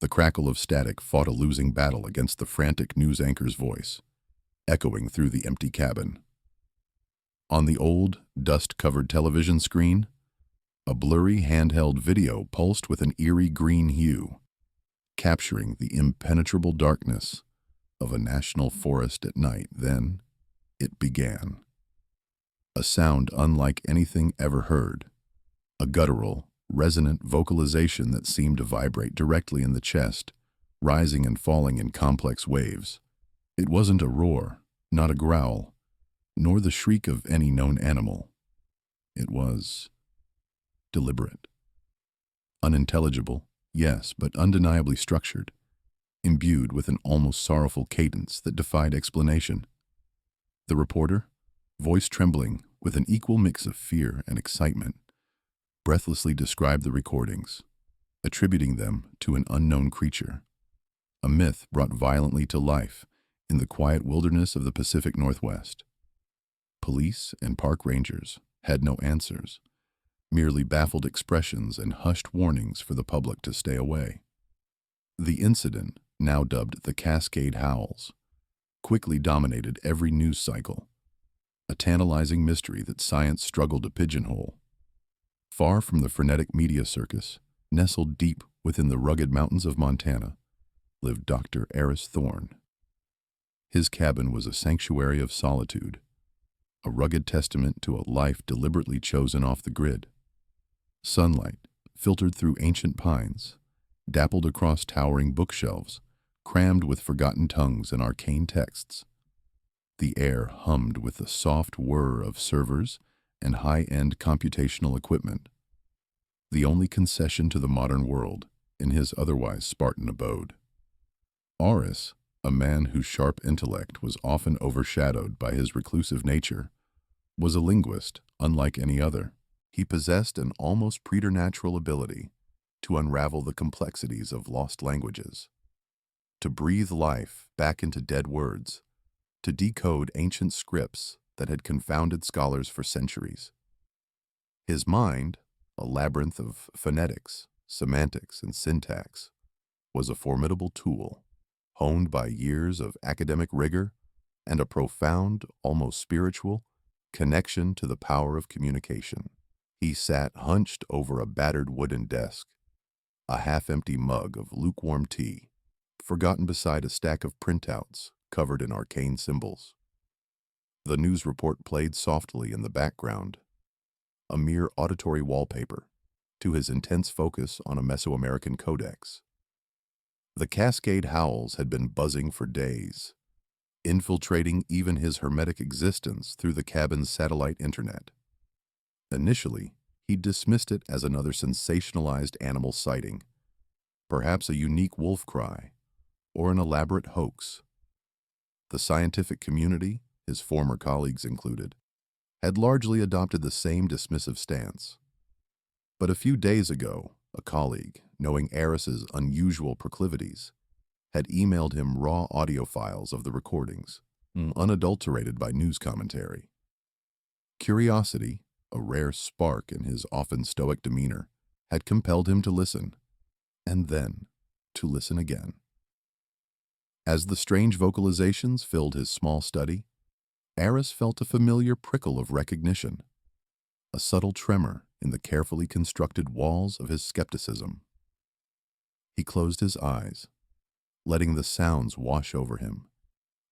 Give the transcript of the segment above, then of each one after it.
The crackle of static fought a losing battle against the frantic news anchor's voice, echoing through the empty cabin. On the old, dust-covered television screen, a blurry handheld video pulsed with an eerie green hue, capturing the impenetrable darkness of a national forest at night. Then it began. A sound unlike anything ever heard, a guttural, resonant vocalization that seemed to vibrate directly in the chest, rising and falling in complex waves. It wasn't a roar, not a growl, nor the shriek of any known animal. It was deliberate. Unintelligible, yes, but undeniably structured, imbued with an almost sorrowful cadence that defied explanation. The reporter, voice trembling with an equal mix of fear and excitement, breathlessly described the recordings, attributing them to an unknown creature, a myth brought violently to life in the quiet wilderness of the Pacific Northwest. Police and park rangers had no answers, merely baffled expressions and hushed warnings for the public to stay away. The incident, now dubbed the Cascade Howls, quickly dominated every news cycle, a tantalizing mystery that science struggled to pigeonhole. Far from the frenetic media circus, nestled deep within the rugged mountains of Montana, lived Dr. Eris Thorne. His cabin was a sanctuary of solitude, a rugged testament to a life deliberately chosen off the grid. Sunlight, filtered through ancient pines, dappled across towering bookshelves, crammed with forgotten tongues and arcane texts. The air hummed with the soft whir of servers and high-end computational equipment, the only concession to the modern world in his otherwise Spartan abode. Eris, a man whose sharp intellect was often overshadowed by his reclusive nature, was a linguist unlike any other. He possessed an almost preternatural ability to unravel the complexities of lost languages, to breathe life back into dead words, to decode ancient scripts that had confounded scholars for centuries. His mind, a labyrinth of phonetics, semantics, and syntax, was a formidable tool, honed by years of academic rigor and a profound, almost spiritual, connection to the power of communication. He sat hunched over a battered wooden desk, a half-empty mug of lukewarm tea, forgotten beside a stack of printouts covered in arcane symbols. The news report played softly in the background, a mere auditory wallpaper to his intense focus on a Mesoamerican codex. The Cascade Howls had been buzzing for days, infiltrating even his hermetic existence through the cabin's satellite internet. Initially, he dismissed it as another sensationalized animal sighting, perhaps a unique wolf cry, or an elaborate hoax. The scientific community, his former colleagues included, had largely adopted the same dismissive stance. But a few days ago, a colleague, knowing Eris's unusual proclivities, had emailed him raw audio files of the recordings, unadulterated by news commentary. Curiosity, a rare spark in his often stoic demeanor, had compelled him to listen, and then to listen again. As the strange vocalizations filled his small study, Eris felt a familiar prickle of recognition, a subtle tremor in the carefully constructed walls of his skepticism. He closed his eyes, letting the sounds wash over him,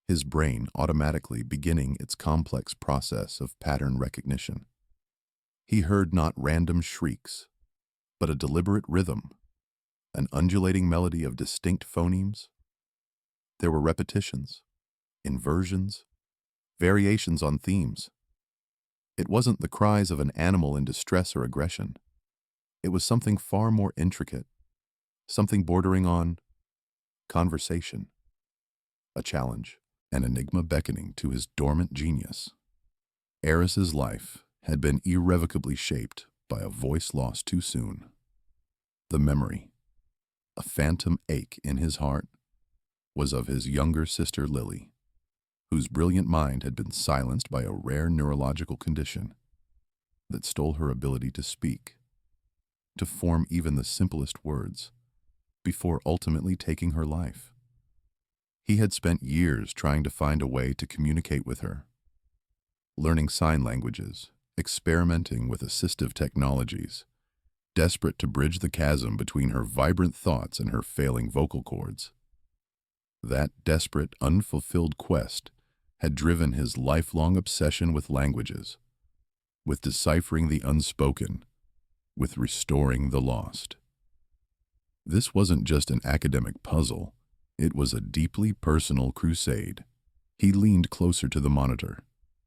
his brain automatically beginning its complex process of pattern recognition. He heard not random shrieks, but a deliberate rhythm, an undulating melody of distinct phonemes. There were repetitions, inversions, variations on themes. It wasn't the cries of an animal in distress or aggression. It was something far more intricate, something bordering on conversation, a challenge, an enigma beckoning to his dormant genius. Eris's life had been irrevocably shaped by a voice lost too soon. The memory, a phantom ache in his heart, was of his younger sister Lily, whose brilliant mind had been silenced by a rare neurological condition that stole her ability to speak, to form even the simplest words. before ultimately taking her life. He had spent years trying to find a way to communicate with her, learning sign languages, experimenting with assistive technologies, desperate to bridge the chasm between her vibrant thoughts and her failing vocal cords. That desperate, unfulfilled quest had driven his lifelong obsession with languages, with deciphering the unspoken, with restoring the lost. This wasn't just an academic puzzle, it was a deeply personal crusade. He leaned closer to the monitor,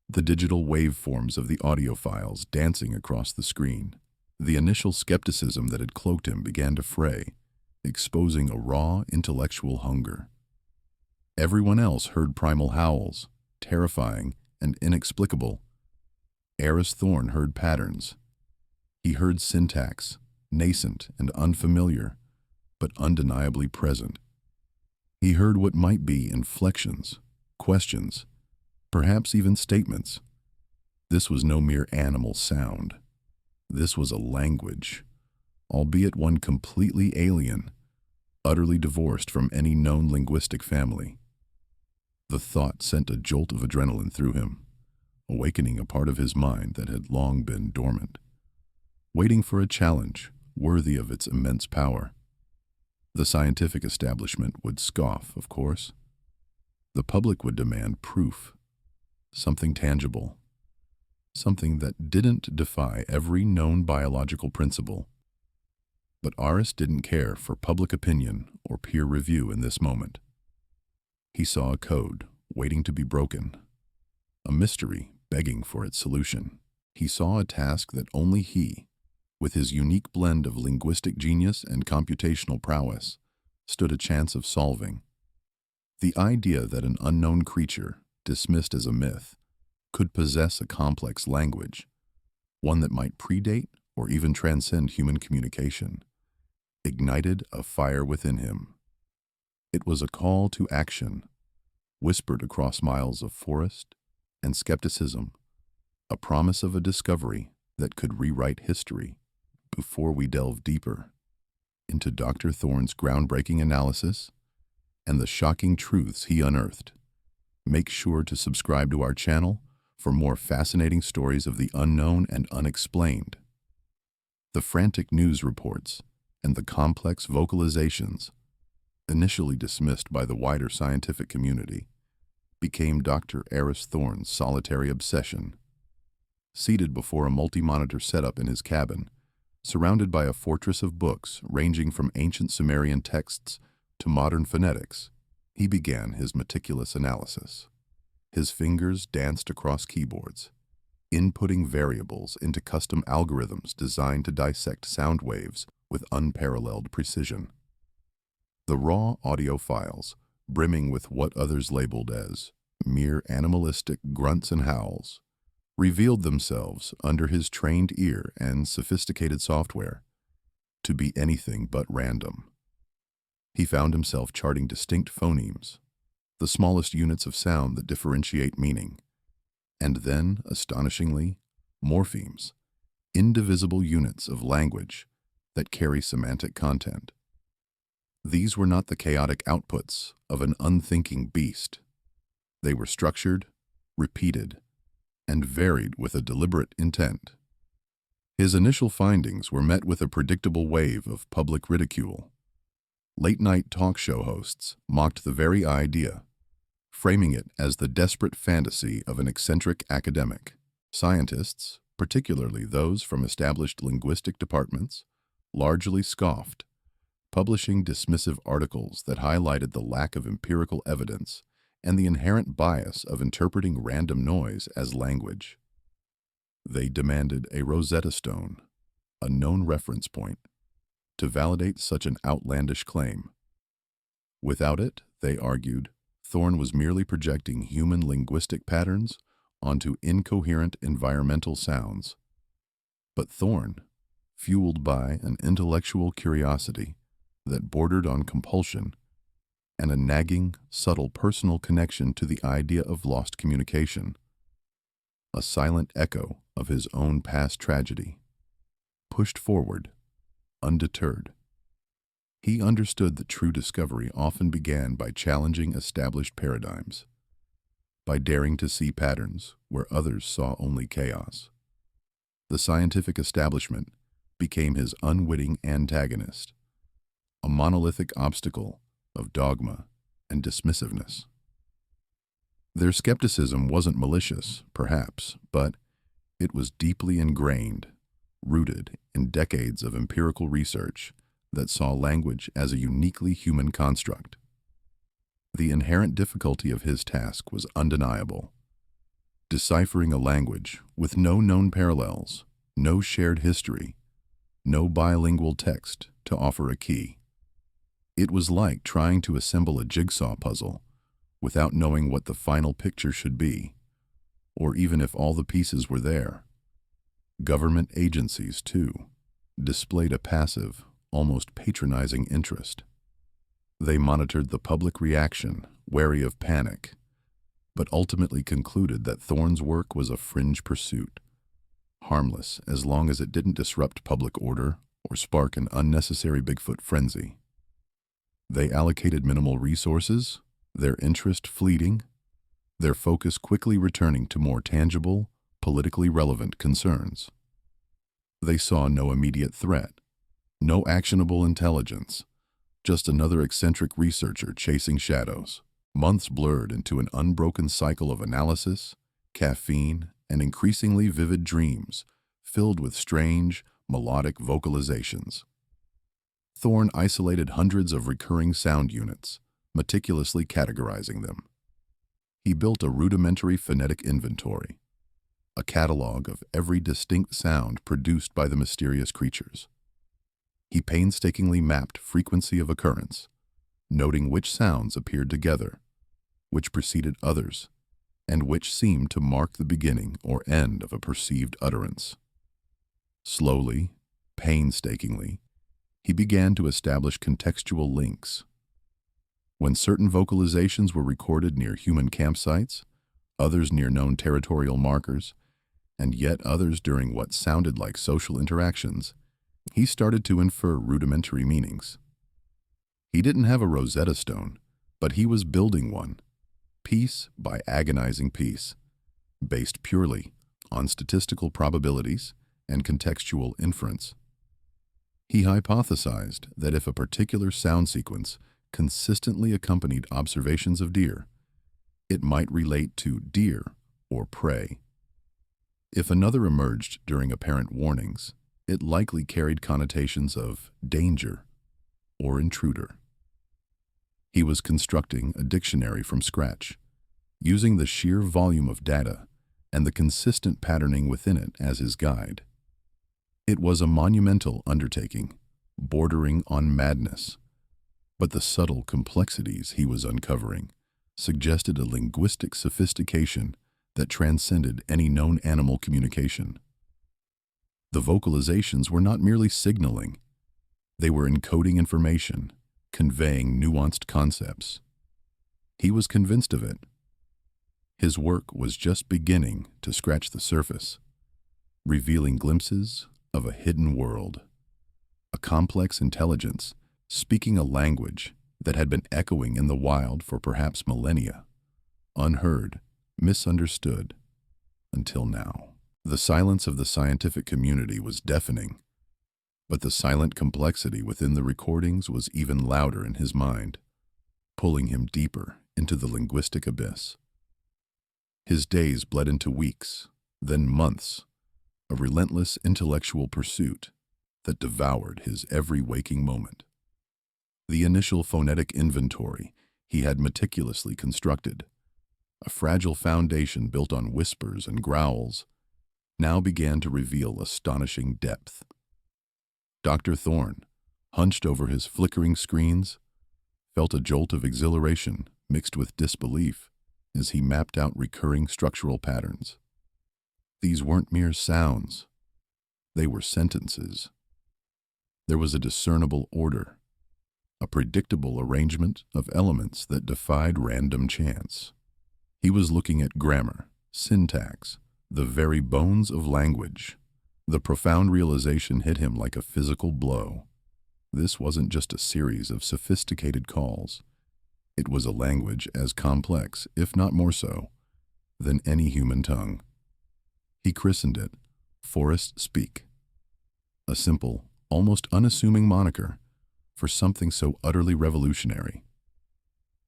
the digital waveforms of the audio files dancing across the screen. The initial skepticism that had cloaked him began to fray, exposing a raw intellectual hunger. Everyone else heard primal howls, terrifying and inexplicable. Eris Thorne heard patterns. He heard syntax, nascent and unfamiliar, but undeniably present. He heard what might be inflections, questions, perhaps even statements. This was no mere animal sound. This was a language, albeit one completely alien, utterly divorced from any known linguistic family. The thought sent a jolt of adrenaline through him, awakening a part of his mind that had long been dormant, waiting for a challenge worthy of its immense power. The scientific establishment would scoff, of course. The public would demand proof, something tangible, something that didn't defy every known biological principle. But Aris didn't care for public opinion or peer review in this moment. He saw a code waiting to be broken, a mystery begging for its solution. He saw a task that only he, with his unique blend of linguistic genius and computational prowess, stood a chance of solving. The idea that an unknown creature, dismissed as a myth, could possess a complex language, one that might predate or even transcend human communication, ignited a fire within him. It was a call to action, whispered across miles of forest and skepticism, a promise of a discovery that could rewrite history. Before we delve deeper into Dr. Thorne's groundbreaking analysis and the shocking truths he unearthed, make sure to subscribe to our channel for more fascinating stories of the unknown and unexplained. The frantic news reports and the complex vocalizations, initially dismissed by the wider scientific community, became Dr. Eris Thorne's solitary obsession. Seated before a multi-monitor setup in his cabin, surrounded by a fortress of books ranging from ancient Sumerian texts to modern phonetics, he began his meticulous analysis. His fingers danced across keyboards, inputting variables into custom algorithms designed to dissect sound waves with unparalleled precision. The raw audio files, brimming with what others labeled as mere animalistic grunts and howls, revealed themselves under his trained ear and sophisticated software to be anything but random. He found himself charting distinct phonemes, the smallest units of sound that differentiate meaning, and then, astonishingly, morphemes, indivisible units of language that carry semantic content. These were not the chaotic outputs of an unthinking beast. They were structured, repeated, and varied with a deliberate intent. His initial findings were met with a predictable wave of public ridicule. Late-night talk show hosts mocked the very idea, framing it as the desperate fantasy of an eccentric academic. Scientists, particularly those from established linguistic departments, largely scoffed, publishing dismissive articles that highlighted the lack of empirical evidence and the inherent bias of interpreting random noise as language. They demanded a Rosetta Stone, a known reference point, to validate such an outlandish claim. Without it, they argued, Thorne was merely projecting human linguistic patterns onto incoherent environmental sounds. But Thorne, fueled by an intellectual curiosity that bordered on compulsion and a nagging, subtle personal connection to the idea of lost communication, a silent echo of his own past tragedy, pushed forward, undeterred. He understood that true discovery often began by challenging established paradigms, by daring to see patterns where others saw only chaos. The scientific establishment became his unwitting antagonist, a monolithic obstacle of dogma and dismissiveness. Their skepticism wasn't malicious, perhaps, but it was deeply ingrained, rooted in decades of empirical research that saw language as a uniquely human construct. The inherent difficulty of his task was undeniable. Deciphering a language with no known parallels, no shared history, no bilingual text to offer a key. It was like trying to assemble a jigsaw puzzle without knowing what the final picture should be, or even if all the pieces were there. Government agencies, too, displayed a passive, almost patronizing interest. They monitored the public reaction, wary of panic, but ultimately concluded that Thorne's work was a fringe pursuit, harmless as long as it didn't disrupt public order or spark an unnecessary Bigfoot frenzy. They allocated minimal resources, their interest fleeting, their focus quickly returning to more tangible, politically relevant concerns. They saw no immediate threat, no actionable intelligence, just another eccentric researcher chasing shadows. Months blurred into an unbroken cycle of analysis, caffeine, and increasingly vivid dreams, filled with strange, melodic vocalizations. Thorne isolated hundreds of recurring sound units, meticulously categorizing them. He built a rudimentary phonetic inventory, a catalog of every distinct sound produced by the mysterious creatures. He painstakingly mapped frequency of occurrence, noting which sounds appeared together, which preceded others, and which seemed to mark the beginning or end of a perceived utterance. Slowly, painstakingly, he began to establish contextual links. When certain vocalizations were recorded near human campsites, others near known territorial markers, and yet others during what sounded like social interactions, he started to infer rudimentary meanings. He didn't have a Rosetta Stone, but he was building one, piece by agonizing piece, based purely on statistical probabilities and contextual inference. He hypothesized that if a particular sound sequence consistently accompanied observations of deer, it might relate to deer or prey. If another emerged during apparent warnings, it likely carried connotations of danger or intruder. He was constructing a dictionary from scratch, using the sheer volume of data and the consistent patterning within it as his guide. It was a monumental undertaking, bordering on madness, but the subtle complexities he was uncovering suggested a linguistic sophistication that transcended any known animal communication. The vocalizations were not merely signaling. They were encoding information, conveying nuanced concepts. He was convinced of it. His work was just beginning to scratch the surface, revealing glimpses of a hidden world, a complex intelligence speaking a language that had been echoing in the wild for perhaps millennia, unheard, misunderstood, until now. The silence of the scientific community was deafening, but the silent complexity within the recordings was even louder in his mind, pulling him deeper into the linguistic abyss. His days bled into weeks, then months, a relentless intellectual pursuit that devoured his every waking moment. The initial phonetic inventory he had meticulously constructed, a fragile foundation built on whispers and growls, now began to reveal astonishing depth. Dr. Thorne, hunched over his flickering screens, felt a jolt of exhilaration mixed with disbelief as he mapped out recurring structural patterns. These weren't mere sounds. They were sentences. There was a discernible order, a predictable arrangement of elements that defied random chance. He was looking at grammar, syntax, the very bones of language. The profound realization hit him like a physical blow. This wasn't just a series of sophisticated calls. It was a language as complex, if not more so, than any human tongue. He christened it Forest Speak, a simple, almost unassuming moniker for something so utterly revolutionary.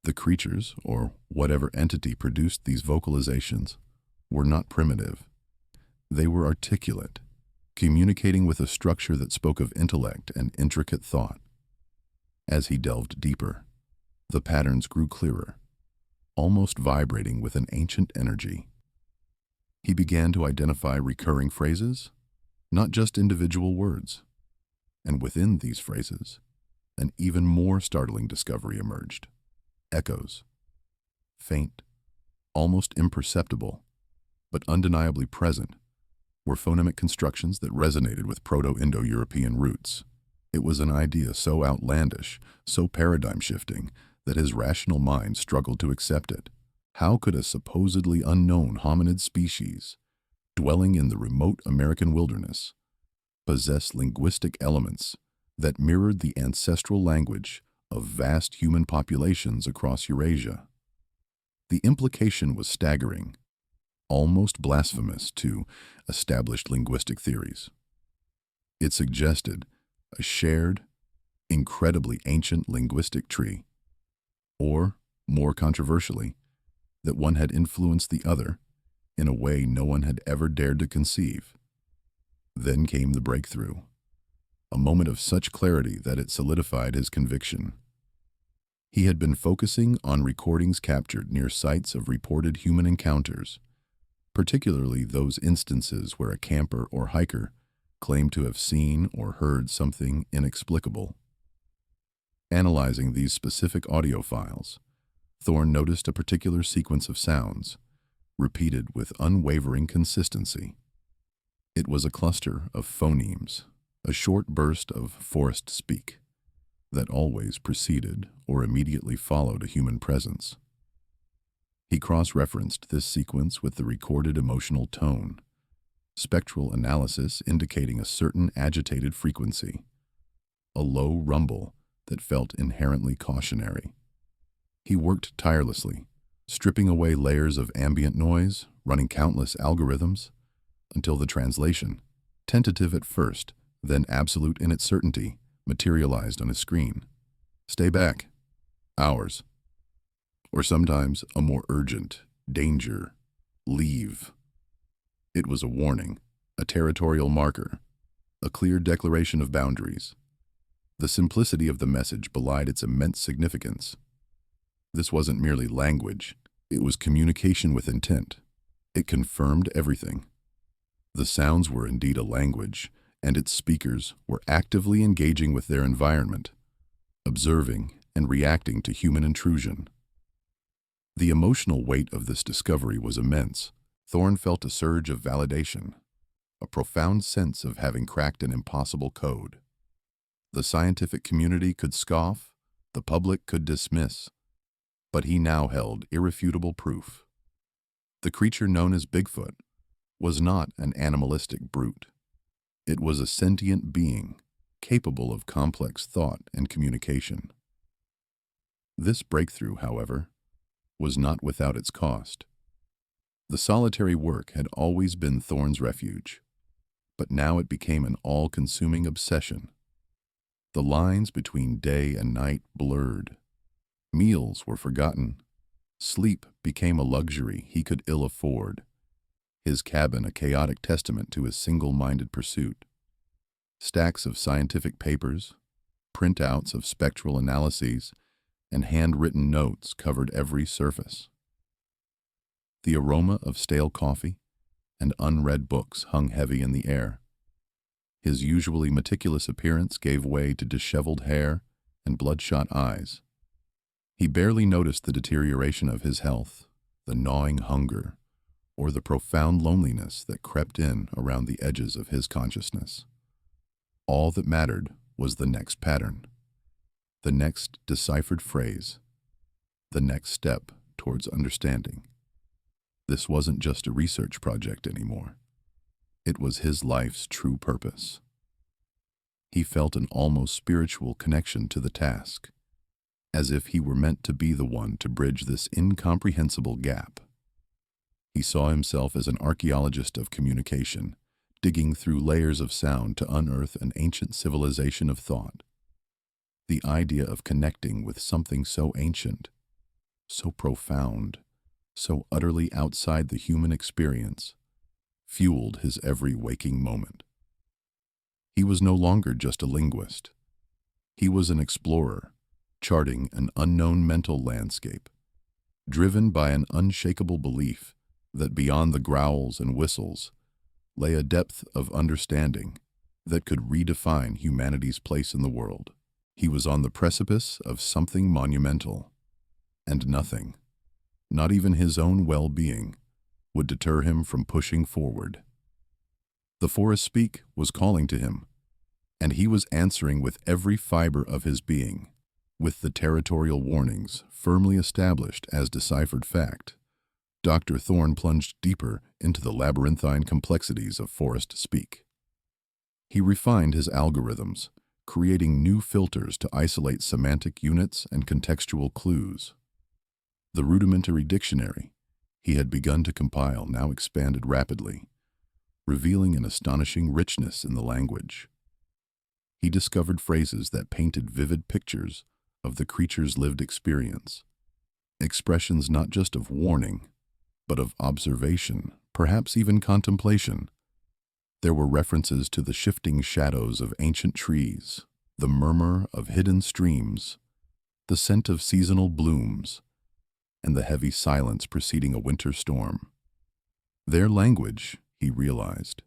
The creatures, or whatever entity produced these vocalizations, were not primitive. They were articulate, communicating with a structure that spoke of intellect and intricate thought. As he delved deeper, the patterns grew clearer, almost vibrating with an ancient energy. He began to identify recurring phrases, not just individual words. And within these phrases, an even more startling discovery emerged. Echoes. Faint, almost imperceptible, but undeniably present, were phonemic constructions that resonated with Proto-Indo-European roots. It was an idea so outlandish, so paradigm-shifting, that his rational mind struggled to accept it. How could a supposedly unknown hominid species, dwelling in the remote American wilderness, possess linguistic elements that mirrored the ancestral language of vast human populations across Eurasia? The implication was staggering, almost blasphemous to established linguistic theories. It suggested a shared, incredibly ancient linguistic tree, or, more controversially, that one had influenced the other in a way no one had ever dared to conceive. Then came the breakthrough, a moment of such clarity that it solidified his conviction. He had been focusing on recordings captured near sites of reported human encounters, particularly those instances where a camper or hiker claimed to have seen or heard something inexplicable. Analyzing these specific audio files, Thorne noticed a particular sequence of sounds, repeated with unwavering consistency. It was a cluster of phonemes, a short burst of forest speak, that always preceded or immediately followed a human presence. He cross-referenced this sequence with the recorded emotional tone, spectral analysis indicating a certain agitated frequency, a low rumble that felt inherently cautionary. He worked tirelessly, stripping away layers of ambient noise, running countless algorithms, until the translation, tentative at first, then absolute in its certainty, materialized on his screen. Stay back. Hours. Or sometimes a more urgent, danger, leave. It was a warning, a territorial marker, a clear declaration of boundaries. The simplicity of the message belied its immense significance. This wasn't merely language, it was communication with intent. It confirmed everything. The sounds were indeed a language, and its speakers were actively engaging with their environment, observing and reacting to human intrusion. The emotional weight of this discovery was immense. Thorne felt a surge of validation, a profound sense of having cracked an impossible code. The scientific community could scoff, the public could dismiss, but he now held irrefutable proof. The creature known as Bigfoot was not an animalistic brute. It was a sentient being, capable of complex thought and communication. This breakthrough, however, was not without its cost. The solitary work had always been Thorne's refuge, but now it became an all-consuming obsession. The lines between day and night blurred. Meals were forgotten. Sleep became a luxury he could ill afford. His cabin a chaotic testament to his single-minded pursuit. Stacks of scientific papers, printouts of spectral analyses, and handwritten notes covered every surface. The aroma of stale coffee and unread books hung heavy in the air. His usually meticulous appearance gave way to disheveled hair and bloodshot eyes. He barely noticed the deterioration of his health, the gnawing hunger, or the profound loneliness that crept in around the edges of his consciousness. All that mattered was the next pattern, the next deciphered phrase, the next step towards understanding. This wasn't just a research project anymore. It was his life's true purpose. He felt an almost spiritual connection to the task, as if he were meant to be the one to bridge this incomprehensible gap. He saw himself as an archaeologist of communication, digging through layers of sound to unearth an ancient civilization of thought. The idea of connecting with something so ancient, so profound, so utterly outside the human experience, fueled his every waking moment. He was no longer just a linguist. He was an explorer, charting an unknown mental landscape, driven by an unshakable belief that beyond the growls and whistles lay a depth of understanding that could redefine humanity's place in the world. He was on the precipice of something monumental, and nothing, not even his own well-being, would deter him from pushing forward. The forest speak was calling to him, and he was answering with every fiber of his being. With the territorial warnings firmly established as deciphered fact, Dr. Thorne plunged deeper into the labyrinthine complexities of forest speak. He refined his algorithms, creating new filters to isolate semantic units and contextual clues. The rudimentary dictionary he had begun to compile now expanded rapidly, revealing an astonishing richness in the language. He discovered phrases that painted vivid pictures of the creature's lived experience, expressions not just of warning, but of observation, perhaps even contemplation. There were references to the shifting shadows of ancient trees, the murmur of hidden streams, the scent of seasonal blooms, and the heavy silence preceding a winter storm. Their language, he realized,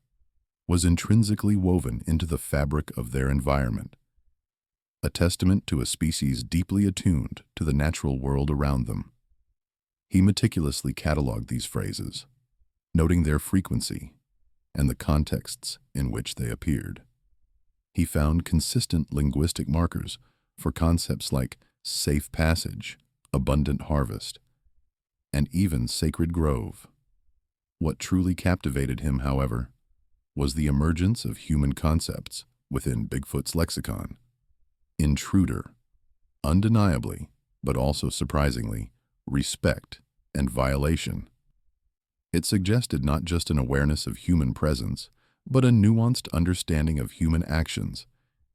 was intrinsically woven into the fabric of their environment, a testament to a species deeply attuned to the natural world around them. He meticulously cataloged these phrases, noting their frequency and the contexts in which they appeared. He found consistent linguistic markers for concepts like safe passage, abundant harvest, and even sacred grove. What truly captivated him, however, was the emergence of human concepts within Bigfoot's lexicon. Intruder, undeniably, but also surprisingly, respect and violation. It suggested not just an awareness of human presence, but a nuanced understanding of human actions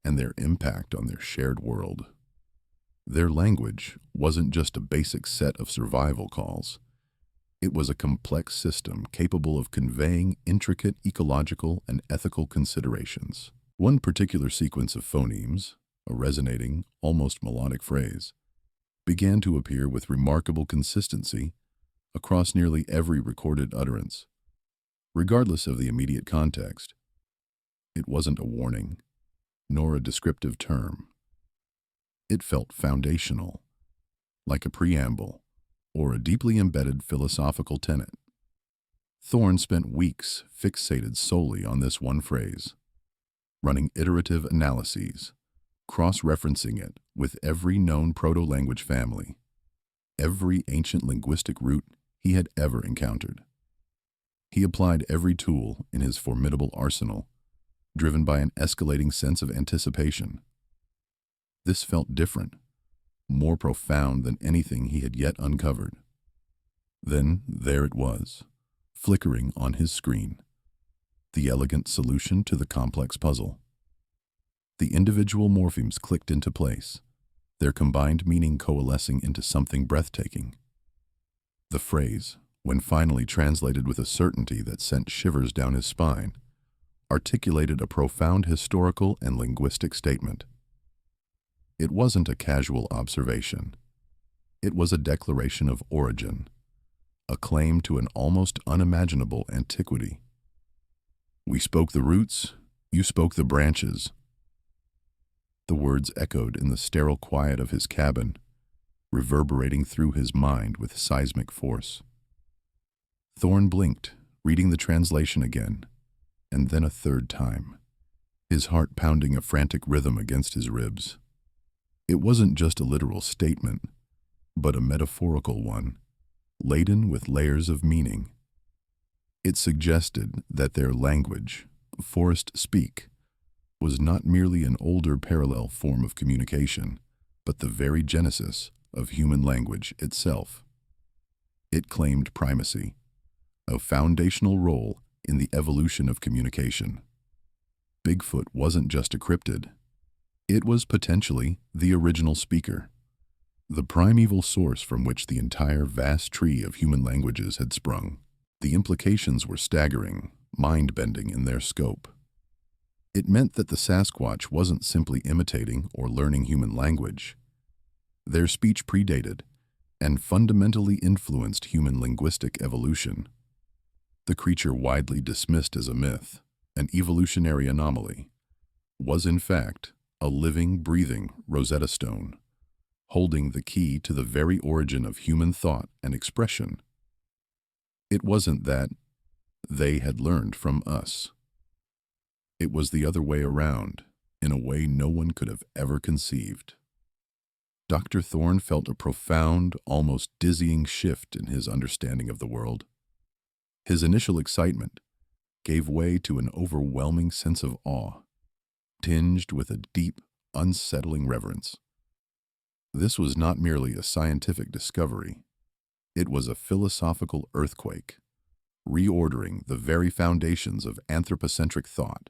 and their impact on their shared world. Their language wasn't just a basic set of survival calls. It was a complex system capable of conveying intricate ecological and ethical considerations. One particular sequence of phonemes, a resonating, almost melodic phrase, began to appear with remarkable consistency across nearly every recorded utterance. Regardless of the immediate context, it wasn't a warning, nor a descriptive term. It felt foundational, like a preamble or a deeply embedded philosophical tenet. Thorne spent weeks fixated solely on this one phrase, running iterative analyses, cross-referencing it with every known proto-language family, every ancient linguistic root he had ever encountered. He applied every tool in his formidable arsenal, driven by an escalating sense of anticipation. This felt different, more profound than anything he had yet uncovered. Then there it was, flickering on his screen, the elegant solution to the complex puzzle. The individual morphemes clicked into place, their combined meaning coalescing into something breathtaking. The phrase, when finally translated with a certainty that sent shivers down his spine, articulated a profound historical and linguistic statement. It wasn't a casual observation. It was a declaration of origin, a claim to an almost unimaginable antiquity. We spoke the roots, you spoke the branches. The words echoed in the sterile quiet of his cabin, reverberating through his mind with seismic force. Thorne blinked, reading the translation again, and then a third time, his heart pounding a frantic rhythm against his ribs. It wasn't just a literal statement, but a metaphorical one, laden with layers of meaning. It suggested that their language, forest speak, was not merely an older parallel form of communication, but the very genesis of human language itself. It claimed primacy, a foundational role in the evolution of communication. Bigfoot wasn't just a cryptid. It was potentially the original speaker, the primeval source from which the entire vast tree of human languages had sprung. The implications were staggering, mind-bending in their scope. It meant that the Sasquatch wasn't simply imitating or learning human language. Their speech predated and fundamentally influenced human linguistic evolution. The creature widely dismissed as a myth, an evolutionary anomaly, was in fact a living, breathing Rosetta Stone, holding the key to the very origin of human thought and expression. It wasn't that they had learned from us. It was the other way around, in a way no one could have ever conceived. Dr. Thorne felt a profound, almost dizzying shift in his understanding of the world. His initial excitement gave way to an overwhelming sense of awe, tinged with a deep, unsettling reverence. This was not merely a scientific discovery. It was a philosophical earthquake, reordering the very foundations of anthropocentric thought.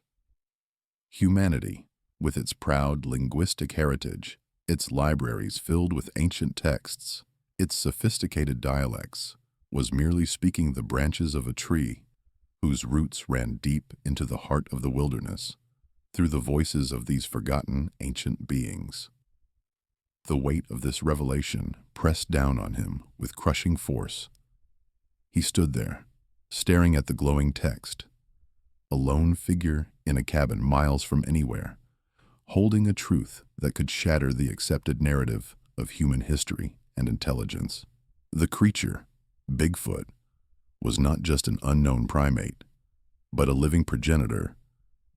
Humanity, with its proud linguistic heritage, its libraries filled with ancient texts, its sophisticated dialects, was merely speaking the branches of a tree whose roots ran deep into the heart of the wilderness, through the voices of these forgotten ancient beings. The weight of this revelation pressed down on him with crushing force. He stood there, staring at the glowing text, a lone figure in a cabin miles from anywhere, holding a truth that could shatter the accepted narrative of human history and intelligence. The creature, Bigfoot, was not just an unknown primate, but a living progenitor,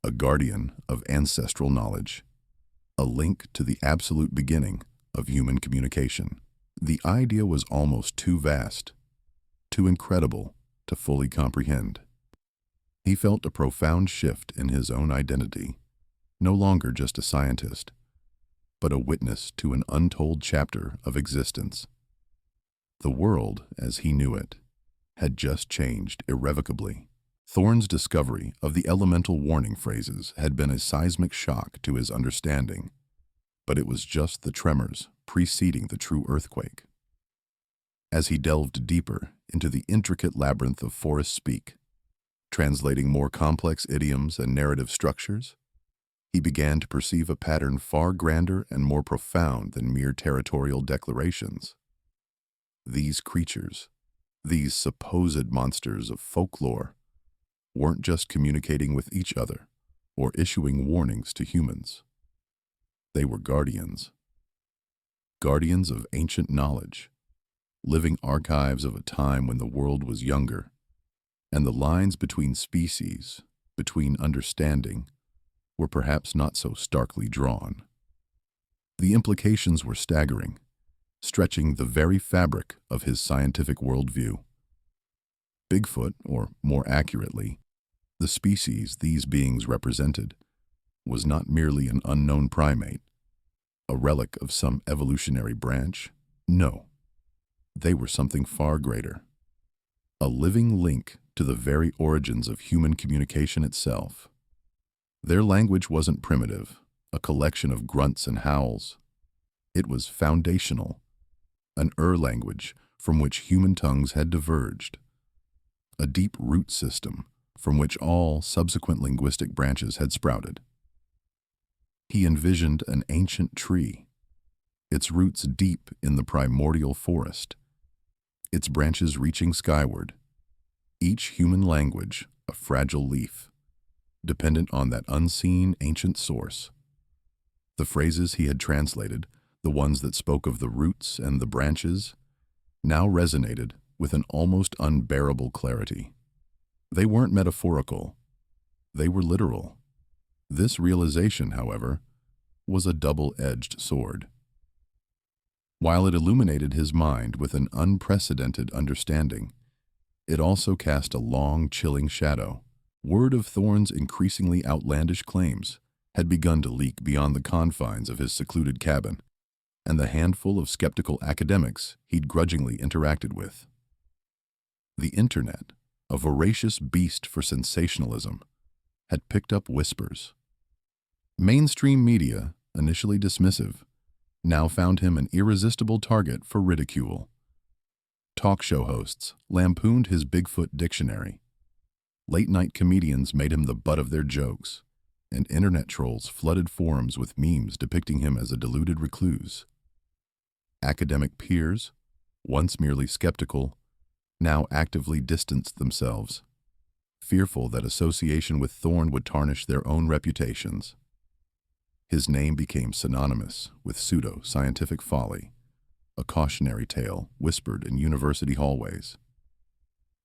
a guardian of ancestral knowledge, a link to the absolute beginning of human communication. The idea was almost too vast, too incredible to fully comprehend. He felt a profound shift in his own identity, no longer just a scientist, but a witness to an untold chapter of existence. The world, as he knew it, had just changed irrevocably. Thorne's discovery of the elemental warning phrases had been a seismic shock to his understanding, but it was just the tremors preceding the true earthquake. As he delved deeper into the intricate labyrinth of forest speak, translating more complex idioms and narrative structures, he began to perceive a pattern far grander and more profound than mere territorial declarations. These creatures, these supposed monsters of folklore, weren't just communicating with each other or issuing warnings to humans. They were guardians. Guardians of ancient knowledge, living archives of a time when the world was younger, and the lines between species, between understanding, were perhaps not so starkly drawn. The implications were staggering, stretching the very fabric of his scientific worldview. Bigfoot, or more accurately, the species these beings represented, was not merely an unknown primate, a relic of some evolutionary branch. No, they were something far greater, a living link to the very origins of human communication itself. Their language wasn't primitive, a collection of grunts and howls. It was foundational, an language from which human tongues had diverged, a deep root system from which all subsequent linguistic branches had sprouted. He envisioned an ancient tree, its roots deep in the primordial forest, its branches reaching skyward, each human language a fragile leaf, dependent on that unseen ancient source. The phrases he had translated, the ones that spoke of the roots and the branches, now resonated with an almost unbearable clarity. They weren't metaphorical, they were literal. This realization, however, was a double-edged sword. While it illuminated his mind with an unprecedented understanding, it also cast a long, chilling shadow. Word of Thorne's increasingly outlandish claims had begun to leak beyond the confines of his secluded cabin and the handful of skeptical academics he'd grudgingly interacted with. The internet, a voracious beast for sensationalism, had picked up whispers. Mainstream media, initially dismissive, now found him an irresistible target for ridicule. Talk show hosts lampooned his Bigfoot dictionary. Late-night comedians made him the butt of their jokes, and internet trolls flooded forums with memes depicting him as a deluded recluse. Academic peers, once merely skeptical, now actively distanced themselves, fearful that association with Thorne would tarnish their own reputations. His name became synonymous with pseudo-scientific folly, a cautionary tale whispered in university hallways.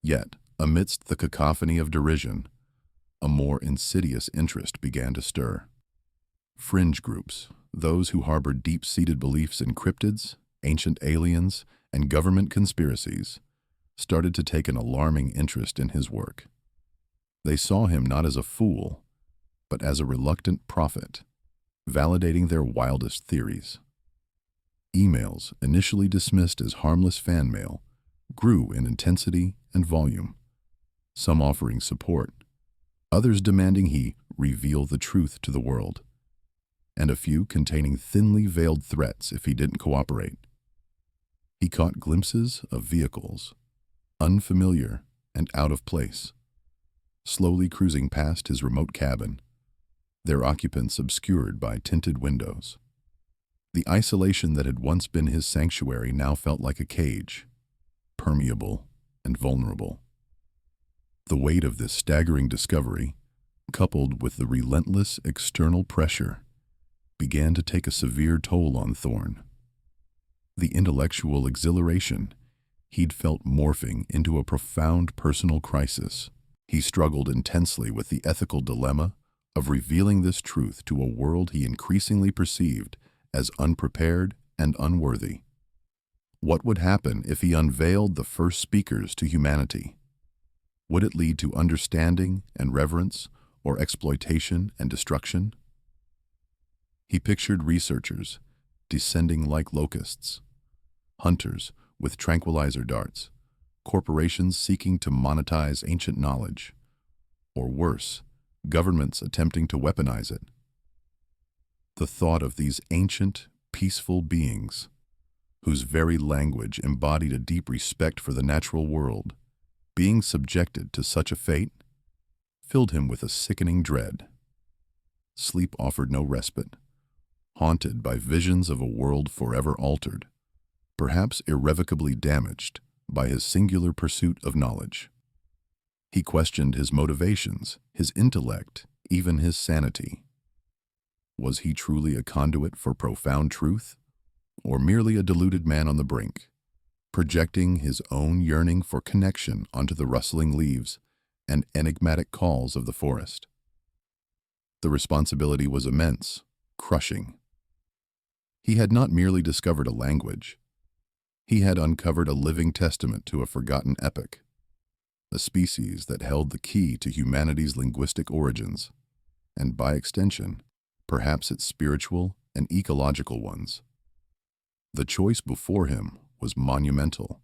Yet, amidst the cacophony of derision, a more insidious interest began to stir. Fringe groups, those who harbored deep-seated beliefs in cryptids, ancient aliens, and government conspiracies, started to take an alarming interest in his work. They saw him not as a fool, but as a reluctant prophet, validating their wildest theories. Emails, initially dismissed as harmless fan mail, grew in intensity and volume, some offering support, others demanding he reveal the truth to the world, and a few containing thinly veiled threats if he didn't cooperate. He caught glimpses of vehicles, unfamiliar and out of place, slowly cruising past his remote cabin, their occupants obscured by tinted windows. The isolation that had once been his sanctuary now felt like a cage, permeable and vulnerable. The weight of this staggering discovery, coupled with the relentless external pressure, began to take a severe toll on Thorne. The intellectual exhilaration he'd felt morphing into a profound personal crisis. He struggled intensely with the ethical dilemma of revealing this truth to a world he increasingly perceived as unprepared and unworthy. What would happen if he unveiled the first speakers to humanity? Would it lead to understanding and reverence, or exploitation and destruction? He pictured researchers descending like locusts, hunters with tranquilizer darts, corporations seeking to monetize ancient knowledge, or worse, governments attempting to weaponize it. The thought of these ancient, peaceful beings, whose very language embodied a deep respect for the natural world, being subjected to such a fate, filled him with a sickening dread. Sleep offered no respite, haunted by visions of a world forever altered, perhaps irrevocably damaged by his singular pursuit of knowledge. He questioned his motivations, his intellect, even his sanity. Was he truly a conduit for profound truth, or merely a deluded man on the brink, projecting his own yearning for connection onto the rustling leaves and enigmatic calls of the forest? The responsibility was immense, crushing. He had not merely discovered a language. He had uncovered a living testament to a forgotten epoch, a species that held the key to humanity's linguistic origins, and by extension, perhaps its spiritual and ecological ones. The choice before him was monumental: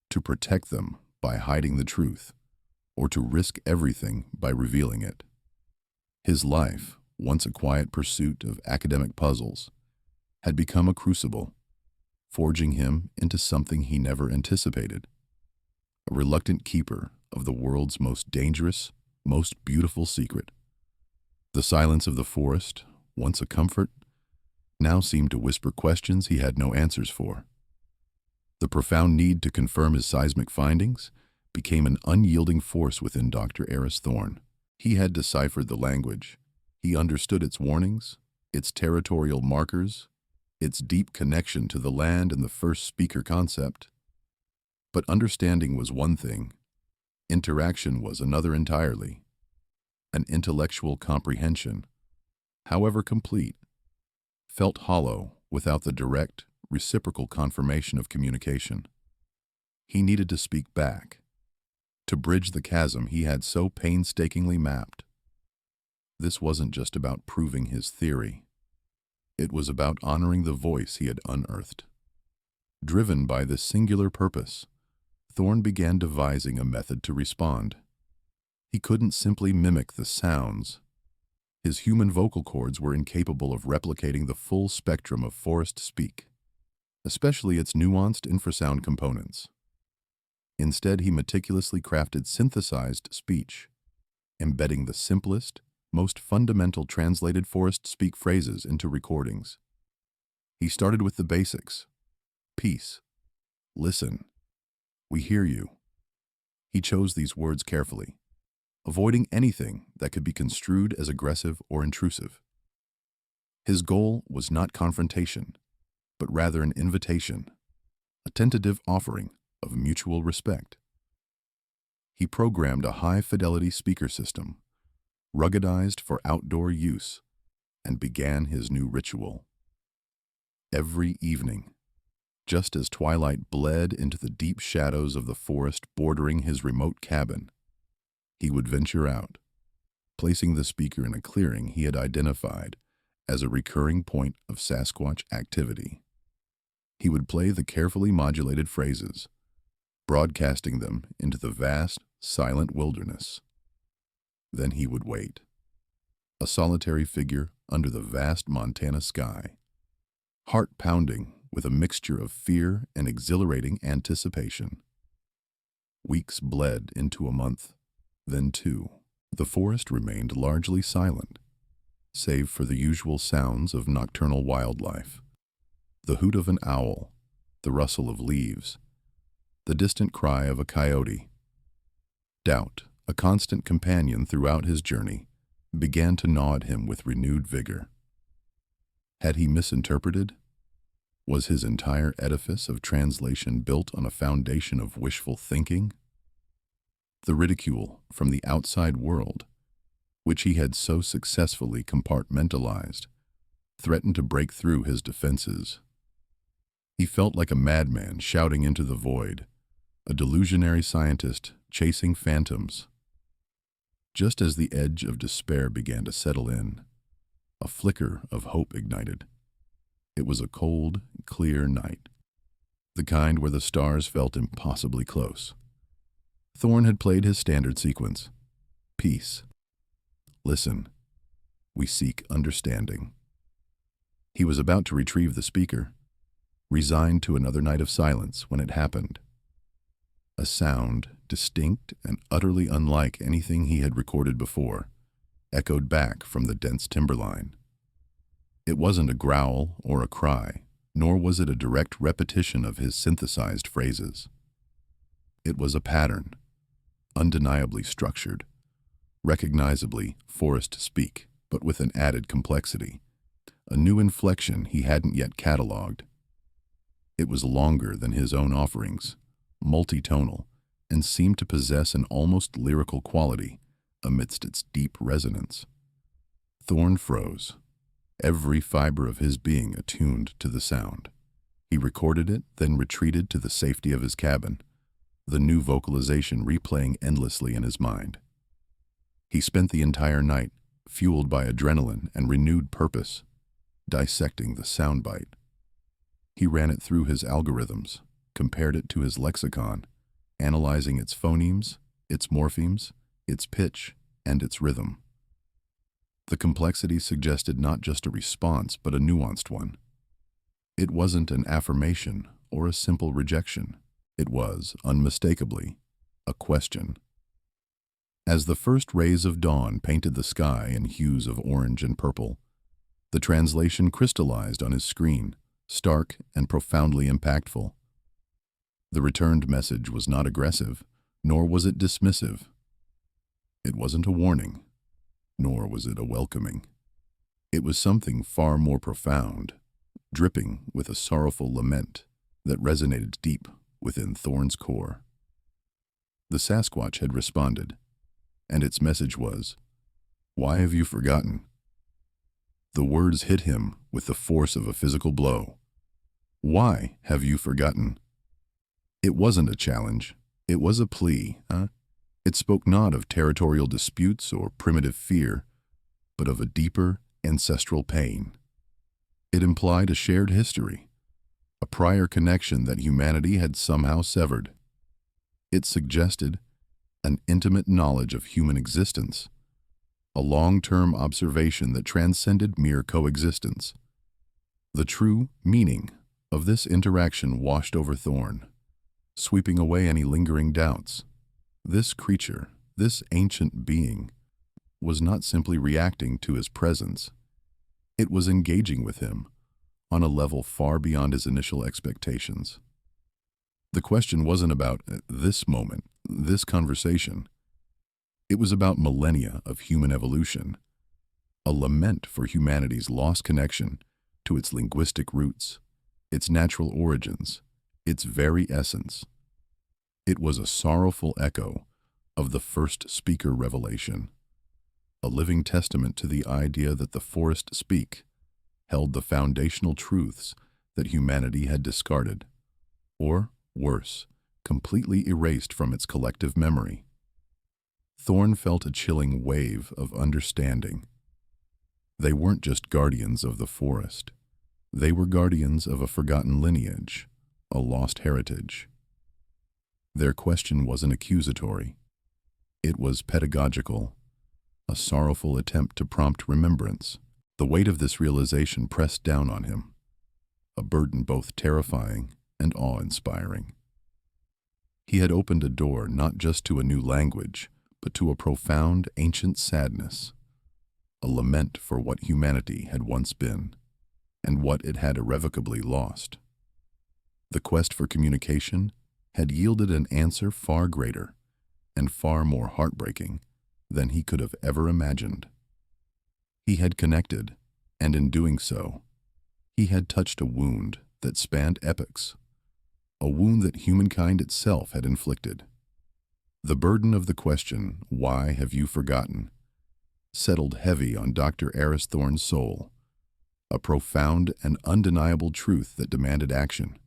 to protect them by hiding the truth, or to risk everything by revealing it. His life, once a quiet pursuit of academic puzzles, had become a crucible, forging him into something he never anticipated: a reluctant keeper of the world's most dangerous, most beautiful secret. The silence of the forest, once a comfort, now seemed to whisper questions he had no answers for. The profound need to confirm his seismic findings became an unyielding force within Dr. Eris Thorne. He had deciphered the language. He understood its warnings, its territorial markers, its deep connection to the land and the first speaker concept. But understanding was one thing. Interaction was another entirely. An intellectual comprehension, however complete, felt hollow without the direct, reciprocal confirmation of communication. He needed to speak back, to bridge the chasm he had so painstakingly mapped. This wasn't just about proving his theory. It was about honoring the voice he had unearthed. Driven by this singular purpose, Thorne began devising a method to respond. He couldn't simply mimic the sounds. His human vocal cords were incapable of replicating the full spectrum of forest speak, especially its nuanced infrasound components. Instead, he meticulously crafted synthesized speech, embedding the simplest, most fundamental translated forest speak phrases into recordings. He started with the basics. Peace. Listen. We hear you. He chose these words carefully, avoiding anything that could be construed as aggressive or intrusive. His goal was not confrontation, but rather an invitation, a tentative offering of mutual respect. He programmed a high-fidelity speaker system, ruggedized for outdoor use, and began his new ritual. Every evening, just as twilight bled into the deep shadows of the forest bordering his remote cabin, he would venture out, placing the speaker in a clearing he had identified as a recurring point of Sasquatch activity. He would play the carefully modulated phrases, broadcasting them into the vast, silent wilderness. Then he would wait, a solitary figure under the vast Montana sky, heart pounding with a mixture of fear and exhilarating anticipation. Weeks bled into a month, then two. The forest remained largely silent, save for the usual sounds of nocturnal wildlife. The hoot of an owl, the rustle of leaves, the distant cry of a coyote. Doubt, a constant companion throughout his journey, began to gnaw at him with renewed vigor. Had he misinterpreted? Was his entire edifice of translation built on a foundation of wishful thinking? The ridicule from the outside world, which he had so successfully compartmentalized, threatened to break through his defenses. He felt like a madman shouting into the void, a delusionary scientist chasing phantoms. Just as the edge of despair began to settle in, a flicker of hope ignited. It was a cold, clear night, the kind where the stars felt impossibly close. Thorne had played his standard sequence. Peace. Listen. We seek understanding. He was about to retrieve the speaker, resigned to another night of silence when it happened. A sound, distinct and utterly unlike anything he had recorded before, echoed back from the dense timberline. It wasn't a growl or a cry, nor was it a direct repetition of his synthesized phrases. It was a pattern, undeniably structured, recognizably forest speak, but with an added complexity, a new inflection he hadn't yet cataloged. It was longer than his own offerings, multitonal, and seemed to possess an almost lyrical quality amidst its deep resonance. Thorne froze, every fiber of his being attuned to the sound. He recorded it, then retreated to the safety of his cabin, the new vocalization replaying endlessly in his mind. He spent the entire night, fueled by adrenaline and renewed purpose, dissecting the soundbite. He ran it through his algorithms, compared it to his lexicon, analyzing its phonemes, its morphemes, its pitch, and its rhythm. The complexity suggested not just a response, but a nuanced one. It wasn't an affirmation or a simple rejection. It was, unmistakably, a question. As the first rays of dawn painted the sky in hues of orange and purple, the translation crystallized on his screen, stark and profoundly impactful. The returned message was not aggressive, nor was it dismissive. It wasn't a warning, nor was it a welcoming. It was something far more profound, dripping with a sorrowful lament that resonated deep within Thorne's core. The Sasquatch had responded, and its message was, "Why have you forgotten?" The words hit him with the force of a physical blow. Why have you forgotten? It wasn't a challenge. It was a plea, It spoke not of territorial disputes or primitive fear, but of a deeper, ancestral pain. It implied a shared history, a prior connection that humanity had somehow severed. It suggested an intimate knowledge of human existence, a long-term observation that transcended mere coexistence. The true meaning of this interaction washed over Thorne, sweeping away any lingering doubts. This creature, this ancient being, was not simply reacting to his presence. It was engaging with him on a level far beyond his initial expectations. The question wasn't about this moment, this conversation. It was about millennia of human evolution, a lament for humanity's lost connection to its linguistic roots, its natural origins, its very essence. It was a sorrowful echo of the first speaker revelation, a living testament to the idea that the forest speak held the foundational truths that humanity had discarded, or, worse, completely erased from its collective memory. Thorne felt a chilling wave of understanding. They weren't just guardians of the forest. They were guardians of a forgotten lineage, a lost heritage. Their question wasn't accusatory. It was pedagogical, a sorrowful attempt to prompt remembrance. The weight of this realization pressed down on him, a burden both terrifying and awe-inspiring. He had opened a door not just to a new language, but to a profound ancient sadness, a lament for what humanity had once been, and what it had irrevocably lost. The quest for communication had yielded an answer far greater and far more heartbreaking than he could have ever imagined. He had connected, and in doing so, he had touched a wound that spanned epochs, a wound that humankind itself had inflicted. The burden of the question, "Why have you forgotten?" settled heavy on Dr. Eris Thorne's soul, a profound and undeniable truth that demanded action.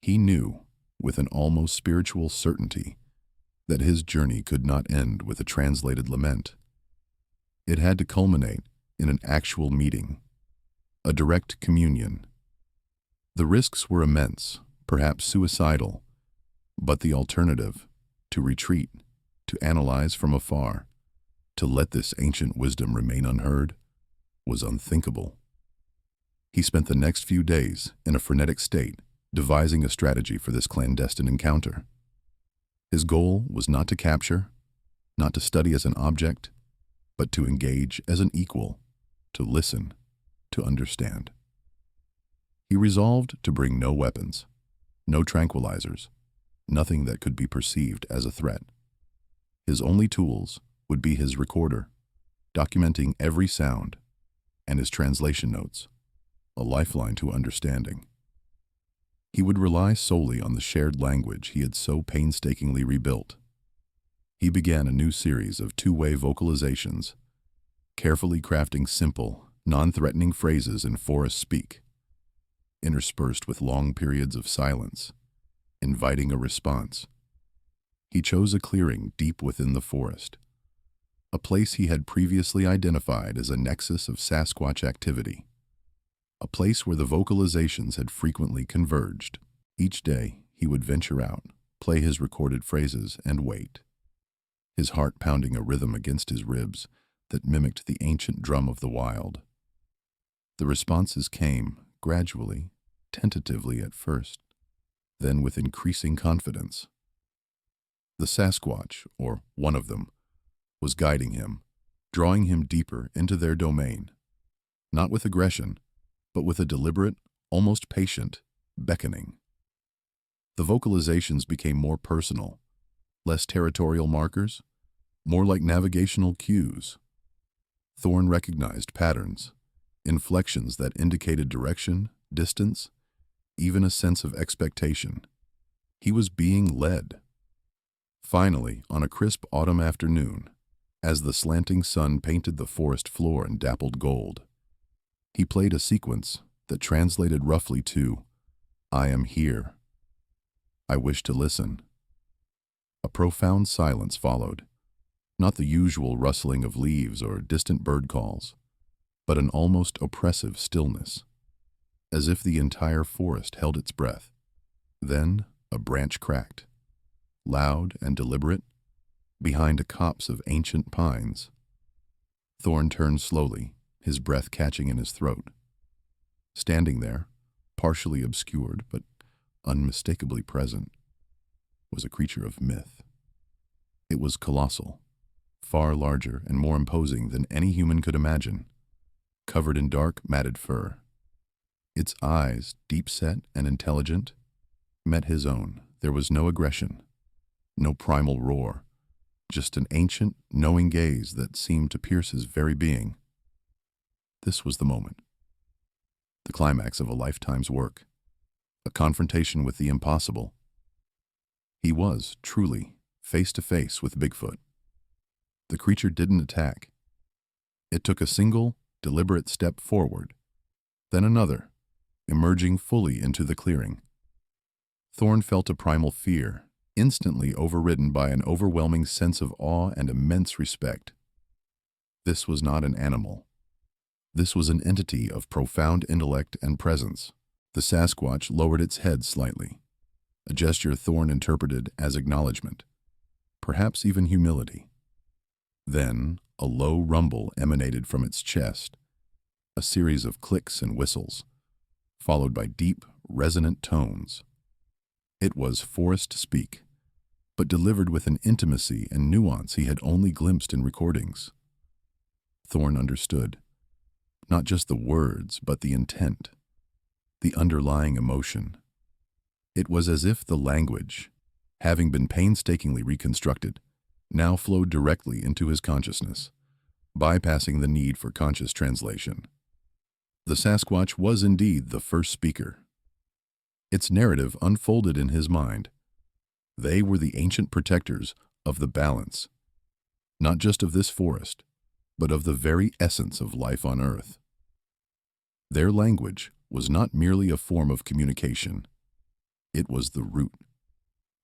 He knew, with an almost spiritual certainty, that his journey could not end with a translated lament. It had to culminate in an actual meeting, a direct communion. The risks were immense, perhaps suicidal, but the alternative, to retreat, to analyze from afar, to let this ancient wisdom remain unheard, was unthinkable. He spent the next few days in a frenetic state, devising a strategy for this clandestine encounter. His goal was not to capture, not to study as an object, but to engage as an equal, to listen, to understand. He resolved to bring no weapons, no tranquilizers, nothing that could be perceived as a threat. His only tools would be his recorder, documenting every sound, and his translation notes, a lifeline to understanding. He would rely solely on the shared language he had so painstakingly rebuilt. He began a new series of two-way vocalizations, carefully crafting simple, non-threatening phrases in forest speak, interspersed with long periods of silence, inviting a response. He chose a clearing deep within the forest, a place he had previously identified as a nexus of Sasquatch activity, a place where the vocalizations had frequently converged. Each day, he would venture out, play his recorded phrases, and wait, his heart pounding a rhythm against his ribs that mimicked the ancient drum of the wild. The responses came, gradually, tentatively at first, then with increasing confidence. The Sasquatch, or one of them, was guiding him, drawing him deeper into their domain, not with aggression, but with a deliberate, almost patient, beckoning. The vocalizations became more personal, less territorial markers, more like navigational cues. Thorne recognized patterns, inflections that indicated direction, distance, even a sense of expectation. He was being led. Finally, on a crisp autumn afternoon, as the slanting sun painted the forest floor in dappled gold, he played a sequence that translated roughly to, "I am here. I wish to listen." A profound silence followed, Not the usual rustling of leaves or distant bird calls, but an almost oppressive stillness, as if the entire forest held its breath. Then a branch cracked, loud and deliberate, behind a copse of ancient pines. Thorn turned slowly, his breath catching in his throat. Standing there, partially obscured but unmistakably present, was a creature of myth. It was colossal, far larger and more imposing than any human could imagine, covered in dark, matted fur. Its eyes, deep-set and intelligent, met his own. There was no aggression, no primal roar, just an ancient, knowing gaze that seemed to pierce his very being. This was the moment, the climax of a lifetime's work, a confrontation with the impossible. He was, truly, face to face with Bigfoot. The creature didn't attack. It took a single, deliberate step forward, then another, emerging fully into the clearing. Thorn felt a primal fear, instantly overridden by an overwhelming sense of awe and immense respect. This was not an animal. This was an entity of profound intellect and presence. The Sasquatch lowered its head slightly, a gesture Thorn interpreted as acknowledgement, perhaps even humility. Then a low rumble emanated from its chest, a series of clicks and whistles, followed by deep, resonant tones. It was forest speak, but delivered with an intimacy and nuance he had only glimpsed in recordings. Thorn understood, not just the words, but the intent, the underlying emotion. It was as if the language, having been painstakingly reconstructed, now flowed directly into his consciousness, bypassing the need for conscious translation. The Sasquatch was indeed the first speaker. Its narrative unfolded in his mind. They were the ancient protectors of the balance, not just of this forest, but of the very essence of life on Earth. Their language was not merely a form of communication. It was the root,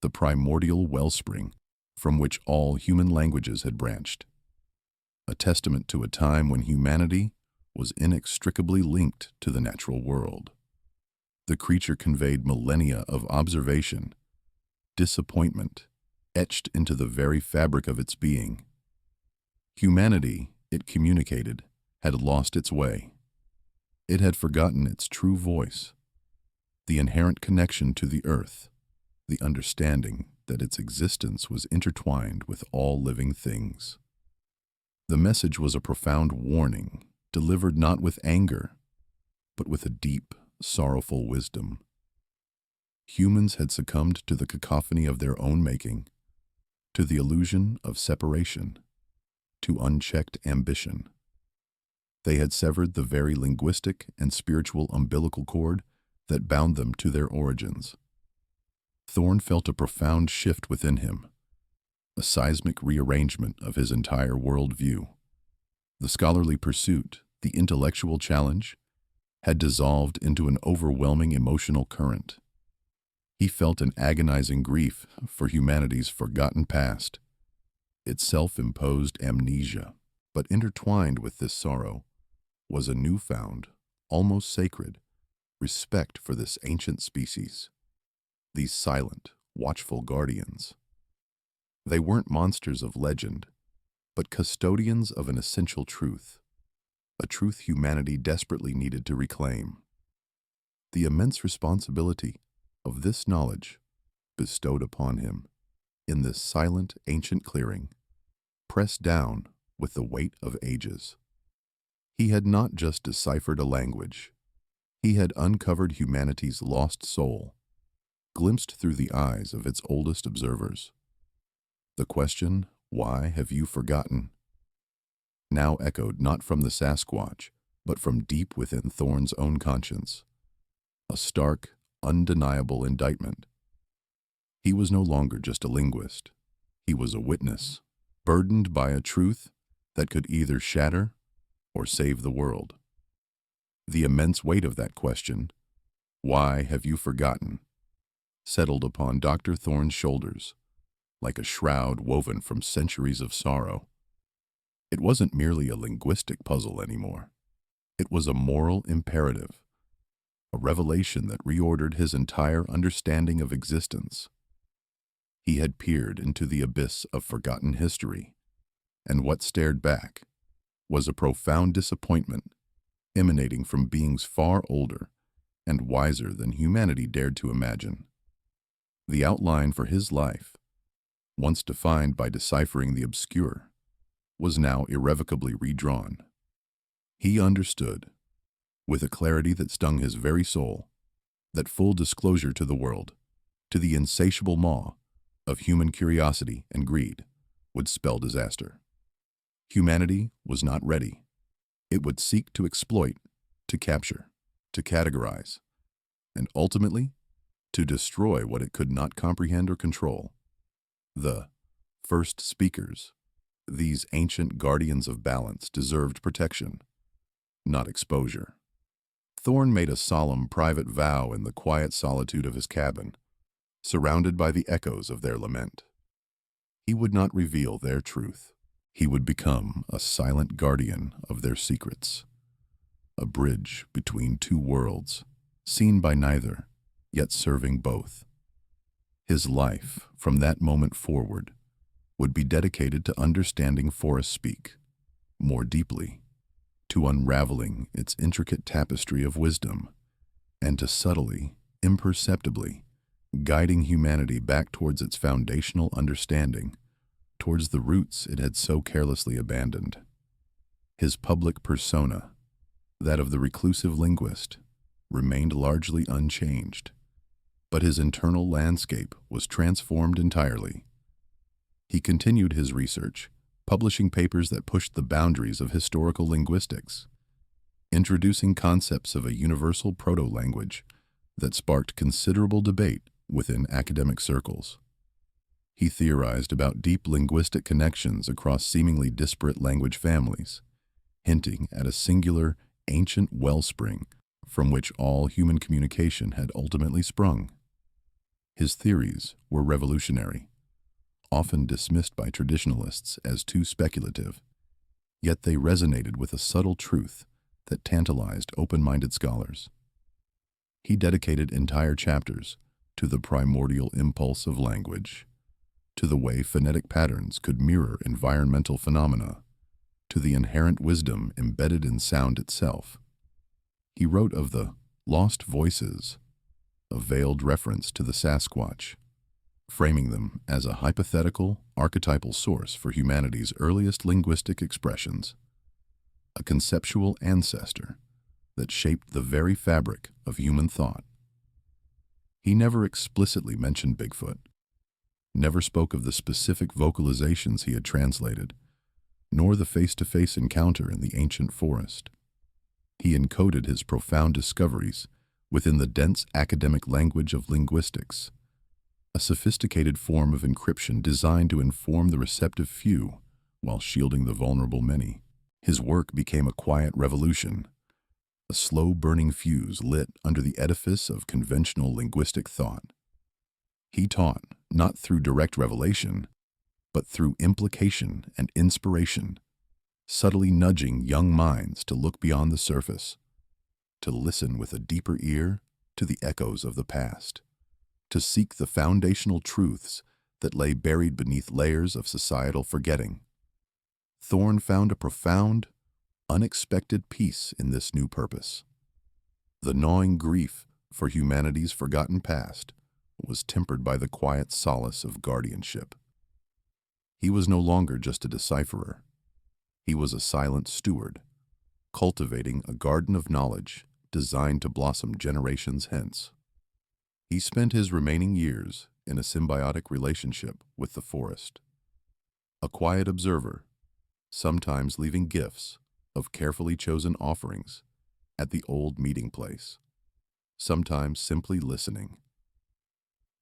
the primordial wellspring from which all human languages had branched, a testament to a time when humanity was inextricably linked to the natural world. The creature conveyed millennia of observation, disappointment, etched into the very fabric of its being. Humanity, it communicated, had lost its way. It had forgotten its true voice, the inherent connection to the earth, the understanding that its existence was intertwined with all living things. The message was a profound warning, delivered not with anger, but with a deep, sorrowful wisdom. Humans had succumbed to the cacophony of their own making, to the illusion of separation, to unchecked ambition. They had severed the very linguistic and spiritual umbilical cord that bound them to their origins. Thorn felt a profound shift within him, a seismic rearrangement of his entire worldview. The scholarly pursuit, the intellectual challenge, had dissolved into an overwhelming emotional current. He felt an agonizing grief for humanity's forgotten past, its self-imposed amnesia. But intertwined with this sorrow was a newfound, almost sacred, respect for this ancient species, these silent, watchful guardians. They weren't monsters of legend, but custodians of an essential truth, a truth humanity desperately needed to reclaim. The immense responsibility of this knowledge bestowed upon him in this silent ancient clearing, pressed down with the weight of ages. He had not just deciphered a language. He had uncovered humanity's lost soul, glimpsed through the eyes of its oldest observers. The question, "Why have you forgotten?" now echoed not from the Sasquatch, but from deep within Thorn's own conscience. A stark, undeniable indictment. He was no longer just a linguist. He was a witness, burdened by a truth that could either shatter or save the world. The immense weight of that question, "Why have you forgotten?" settled upon Dr. Thorn's shoulders, like a shroud woven from centuries of sorrow. It wasn't merely a linguistic puzzle anymore. It was a moral imperative, a revelation that reordered his entire understanding of existence. He had peered into the abyss of forgotten history, and what stared back was a profound disappointment emanating from beings far older and wiser than humanity dared to imagine. The outline for his life, once defined by deciphering the obscure, was now irrevocably redrawn. He understood, with a clarity that stung his very soul, that full disclosure to the world, to the insatiable maw of human curiosity and greed, would spell disaster. Humanity was not ready. It would seek to exploit, to capture, to categorize, and ultimately, to destroy what it could not comprehend or control. The first speakers, these ancient guardians of balance, deserved protection, not exposure. Thorne made a solemn private vow in the quiet solitude of his cabin, surrounded by the echoes of their lament. He would not reveal their truth. He would become a silent guardian of their secrets, a bridge between two worlds, seen by neither, yet serving both. His life, from that moment forward, would be dedicated to understanding forest speak more deeply, to unraveling its intricate tapestry of wisdom, and to subtly, imperceptibly, guiding humanity back towards its foundational understanding, towards the roots it had so carelessly abandoned. His public persona, that of the reclusive linguist, remained largely unchanged, but his internal landscape was transformed entirely. He continued his research, publishing papers that pushed the boundaries of historical linguistics, introducing concepts of a universal proto-language that sparked considerable debate within academic circles. He theorized about deep linguistic connections across seemingly disparate language families, hinting at a singular, ancient wellspring from which all human communication had ultimately sprung. His theories were revolutionary, often dismissed by traditionalists as too speculative, yet they resonated with a subtle truth that tantalized open-minded scholars. He dedicated entire chapters to the primordial impulse of language, to the way phonetic patterns could mirror environmental phenomena, to the inherent wisdom embedded in sound itself. He wrote of the lost voices, a veiled reference to the Sasquatch, framing them as a hypothetical, archetypal source for humanity's earliest linguistic expressions, a conceptual ancestor that shaped the very fabric of human thought. He never explicitly mentioned Bigfoot, never spoke of the specific vocalizations he had translated, nor the face-to-face encounter in the ancient forest. He encoded his profound discoveries within the dense academic language of linguistics, a sophisticated form of encryption designed to inform the receptive few while shielding the vulnerable many. His work became a quiet revolution, a slow-burning fuse lit under the edifice of conventional linguistic thought. He taught, not through direct revelation, but through implication and inspiration, subtly nudging young minds to look beyond the surface, to listen with a deeper ear to the echoes of the past, to seek the foundational truths that lay buried beneath layers of societal forgetting. Thorne found a profound, unexpected peace in this new purpose. The gnawing grief for humanity's forgotten past was tempered by the quiet solace of guardianship. He was no longer just a decipherer. He was a silent steward, cultivating a garden of knowledge designed to blossom generations hence. He spent his remaining years in a symbiotic relationship with the forest, a quiet observer, sometimes leaving gifts of carefully chosen offerings at the old meeting place, sometimes simply listening.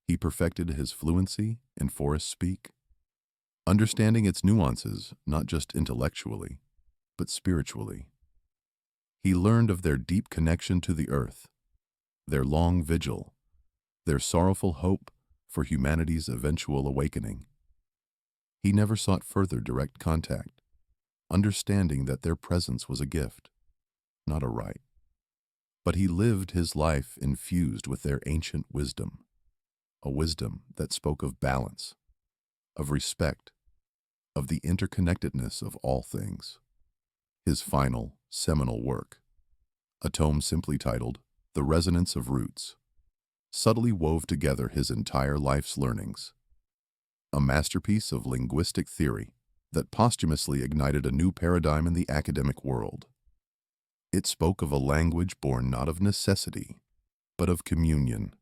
He perfected his fluency in forest speak, understanding its nuances not just intellectually, but spiritually. He learned of their deep connection to the earth, their long vigil, their sorrowful hope for humanity's eventual awakening. He never sought further direct contact, understanding that their presence was a gift, not a right. But he lived his life infused with their ancient wisdom, a wisdom that spoke of balance, of respect, of the interconnectedness of all things. His final, seminal work, a tome simply titled The Resonance of Roots, subtly wove together his entire life's learnings, a masterpiece of linguistic theory that posthumously ignited a new paradigm in the academic world. It spoke of a language born not of necessity, but of communion,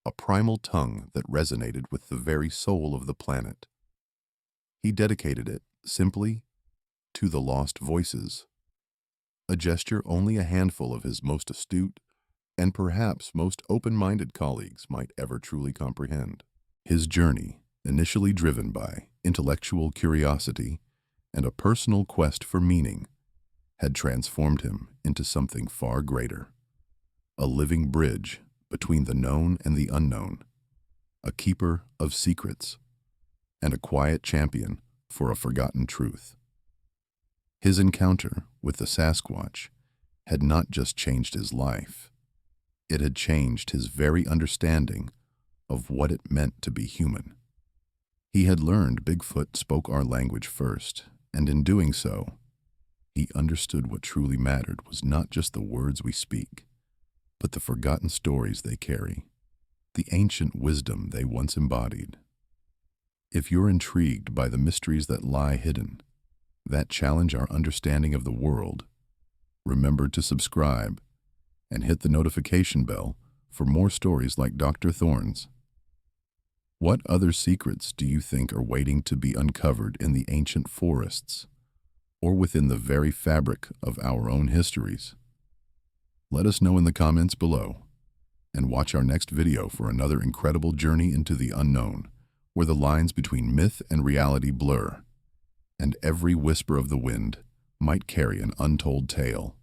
a primal tongue that resonated with the very soul of the planet. He dedicated it, simply, to the lost voices, a gesture only a handful of his most astute and perhaps most open-minded colleagues might ever truly comprehend. His journey, initially driven by intellectual curiosity and a personal quest for meaning, had transformed him into something far greater, a living bridge between the known and the unknown, a keeper of secrets, and a quiet champion for a forgotten truth. His encounter with the Sasquatch had not just changed his life, it had changed his very understanding of what it meant to be human. He had learned Bigfoot spoke our language first, and in doing so, he understood what truly mattered was not just the words we speak, but the forgotten stories they carry, the ancient wisdom they once embodied. If you're intrigued by the mysteries that lie hidden, that challenge our understanding of the world, remember to subscribe and hit the notification bell for more stories like Dr. Thorne's. What other secrets do you think are waiting to be uncovered in the ancient forests or within the very fabric of our own histories? Let us know in the comments below, and watch our next video for another incredible journey into the unknown, where the lines between myth and reality blur, and every whisper of the wind might carry an untold tale.